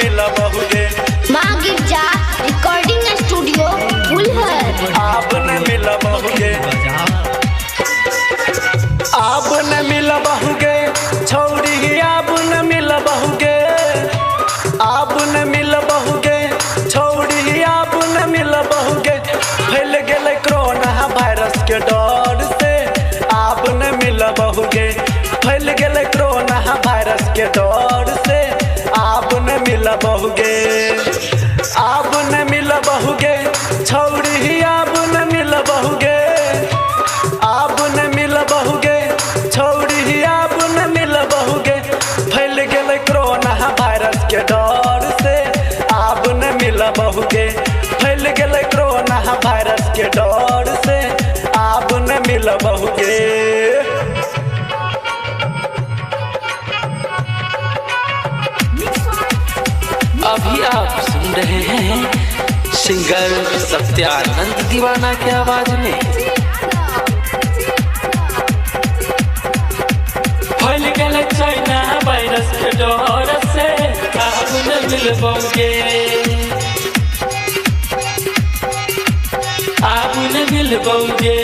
मिला बहुगे। माँ गिरजा recording studio Phulhar. आप न मिला बहुगे, आप न मिला बहुगे छौड़ी, आप न मिला बहुगे, आप न मिला बहुगे छौड़ी, आप न मिला बहुगे। फैल गेले कोरोना वायरस के डर से आप न मिला बहुगे, फैल गेले कोरोना वायरस के डर से आप न मिला बहुगे, आप न मिला बहुगे छौड़ी, आप न मिला बहुगे, आप न मिला बहुगे छौड़ी, आप न मिला बहुगे। फैल गेले कोरोना वायरस के डर से आप न मिला बहुगे, फैल गेले कोरोना वायरस के डर से आप न मिला बहुगे। अभी आप सुन रहे हैं सिंगर सत्यानंद दीवाना की आवाज में। फैल गए चाइना वायरस के डर से आप न मिल पाओगे, आप न मिल पाओगे,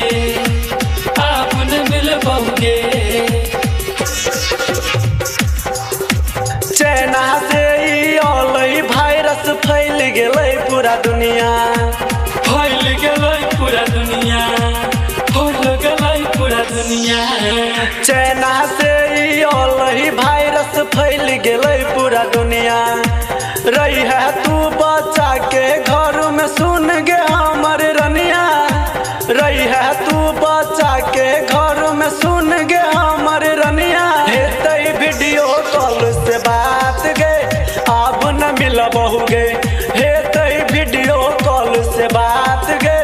आप न मिल पाओगे। चाइना से वायरस फैल गेलै पूरा दुनिया, फैल गेलै पूरा दुनिया, फैल गेलै पूरा दुनिया। चाइना से वायरस फैल गेलै पूरा दुनिया। रही है तू बच्चा के घर में सुन गे हमर रनिया, रही है तू बच्चा के घर में सुन गे हमर रनिया। हेतै वीडियो कॉल से बात गे आप न मिला बहुगे, हेतै वीडियो कॉल से बात गे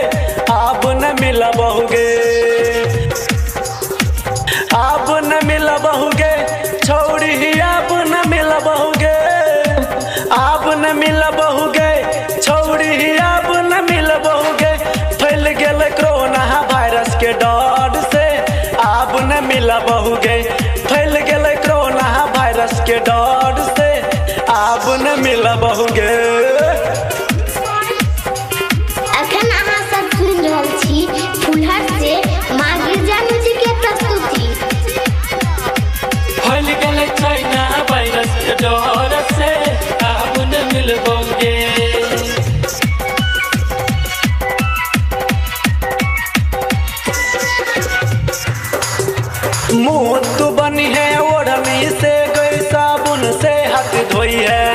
आप न मिला बहुगे, आप न मिला बहुगे छौड़ी, आप न मिला बहुगे, आप न मिला बहुगे छौड़ी, आप न मिला बहुगे। फैल गेले कोरोना वायरस के डर से आप न मिला बहुगे, फैल गेले कोरोना वायरस के डर से आप न मिला बहुगे। अखन अहाँ सब सुन रहल छी फुलहर से माँ गिरजा जी के प्रस्तुति। फैल गेले चाइना वायरस के डर से आप न मिल पाओगे। मुँह तू बनी है ओढ़नी से गई साबुन से हाथ धोई है,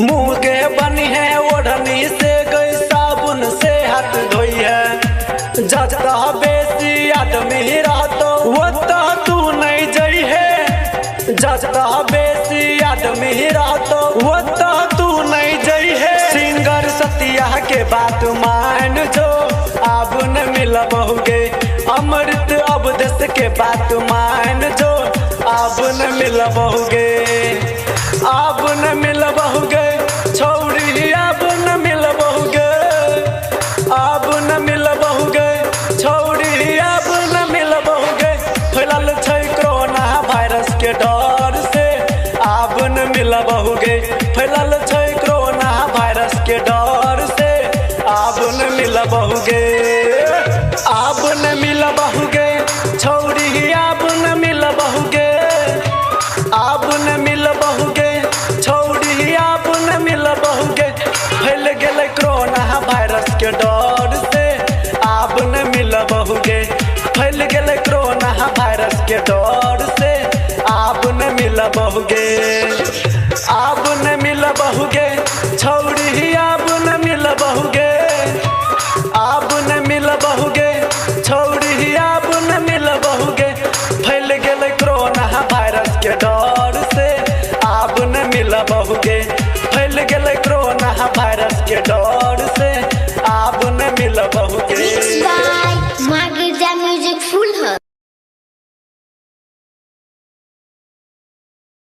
मुँह के बनी है ओढ़नी से गई साबुन से हाथ धोई है। जता बेसी आदमी रहतो वो तो तू नहीं जई है, जता बेसी आदमी रहतो वो तो तू नहीं जई है। सिंगर सतिया के बात मान जो आप न मिला बहुगे, अमृत अवधेश के बात मान जो आप न मिला बहुगे, आप न मिला बहुगे छौड़ी, आप न मिला बहुगे, आप न मिला बहुगे छौड़ी, आप न मिला बहुगे। फैलल छै कोरोना वायरस के डर से आप न मिला बहुगे, फैलल छै कोरोना वायरस के डर से आप न मिला बहुगे, आप न मिला बहुगे छौड़ी, आप न मिला बहुगे, आप न मिला बहुगे छौड़ी, आप न मिला बहुगे। फैल गेले कोरोना वायरस के डर से आप न मिला बहुगे, फैल गेले कोरोना वायरस के डर से आप न मिला बहुगे, आप न मिला बहुगे छौड़ी, आप न मिला बहुगे, आप न मिला बहुगे छौड़ी, आप न मिला बहुगे। फैल गेले कोरोना वायरस के डर से आप न मिला बहुगे, फैल गेले कोरोना वायरस के डर से आप न मिला बहुगे।